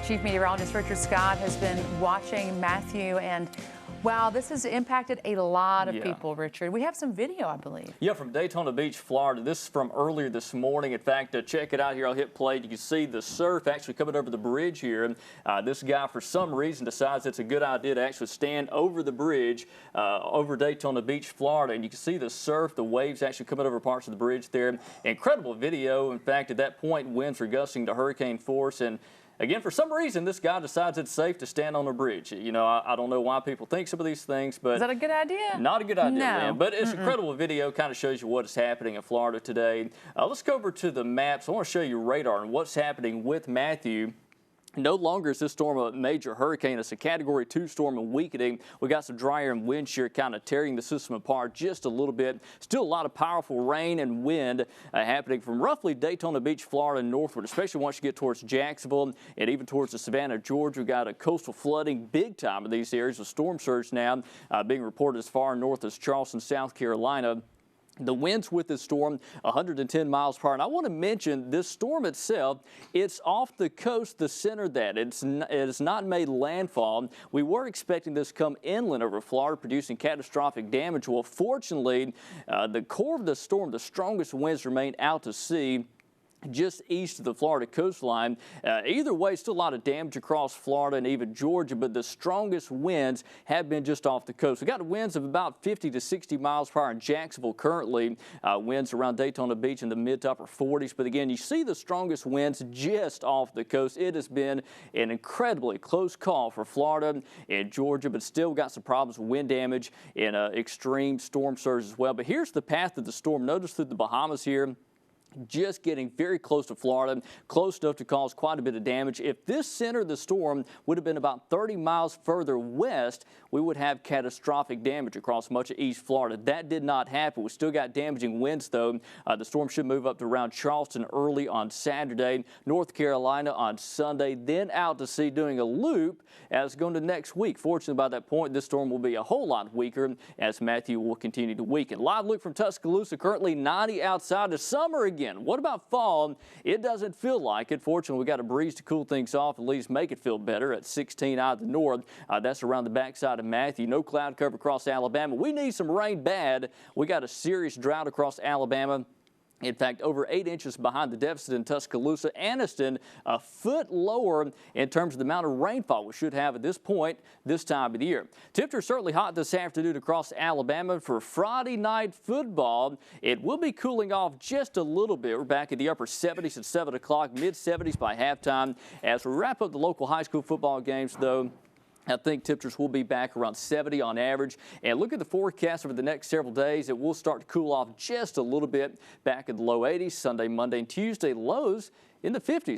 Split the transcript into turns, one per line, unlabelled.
Chief Meteorologist Richard Scott has been watching Matthew, and wow, this has impacted a lot of people, Richard. We have some video, I believe.
Yeah, from Daytona Beach, Florida. This is from earlier this morning. In fact, check it out here. I'll hit play. You can see the surf actually coming over the bridge here. This guy, for some reason, decides it's a good idea to actually stand over the bridge over Daytona Beach, Florida. And you can see the surf, the waves actually coming over parts of the bridge there. Incredible video. In fact, at that point, winds were gusting to hurricane force. And again, for some reason, this guy decides it's safe to stand on a bridge. You know, I don't know why people think some of these things, but...
Is that a good idea?
Not a good idea,
no.
Lynn. But it's an incredible video, kind of shows you what is happening in Florida today. Let's go over to the maps. I want to show you radar and what's happening with Matthew. No longer is this storm a major hurricane. It's a Category 2 storm and weakening. We got some drier and wind shear kind of tearing the system apart just a little bit. Still a lot of powerful rain and wind happening from roughly Daytona Beach, Florida northward, especially once you get towards Jacksonville and even towards the Savannah, Georgia. We got a coastal flooding big time in these areas. A storm surge now being reported as far north as Charleston, South Carolina. The winds with this storm, 110 miles per hour. And I want to mention this storm itself, it's off the coast, the center of that. It has not made landfall. We were expecting this to come inland over Florida, producing catastrophic damage. Well, fortunately, the core of the storm, the strongest winds remain out to sea, just east of the Florida coastline. Either way, still a lot of damage across Florida and even Georgia, but the strongest winds have been just off the coast. We got winds of about 50 to 60 miles per hour in Jacksonville currently. Winds around Daytona Beach in the mid to upper 40s. But again, you see the strongest winds just off the coast. It has been an incredibly close call for Florida and Georgia, but still got some problems with wind damage and extreme storm surge as well. But here's the path of the storm. Notice through the Bahamas here, just getting very close to Florida, close enough to cause quite a bit of damage. If this center of the storm would have been about 30 miles further west, we would have catastrophic damage across much of East Florida. That did not happen. We still got damaging winds, though. The storm should move up to around Charleston early on Saturday, North Carolina on Sunday, then out to sea doing a loop as going to next week. Fortunately, by that point, this storm will be a whole lot weaker as Matthew will continue to weaken. Live look from Tuscaloosa, currently 90 outside of summer again. What about fall? It doesn't feel like it. Fortunately, we got a breeze to cool things off, at least make it feel better at 16 out of the north. That's around the backside of Matthew. No cloud cover across Alabama. We need some rain bad. We got a serious drought across Alabama. In fact, over 8 inches behind the deficit in Tuscaloosa. Anniston, a foot lower in terms of the amount of rainfall we should have at this point this time of the year. Temperatures certainly hot this afternoon across Alabama for Friday night football. It will be cooling off just a little bit. We're back in the upper 70s at 7 o'clock, mid 70s by halftime. As we wrap up the local high school football games, though, I think temperatures will be back around 70 on average. And look at the forecast over the next several days. It will start to cool off just a little bit back in the low 80s Sunday, Monday, and Tuesday. Lows in the 50s.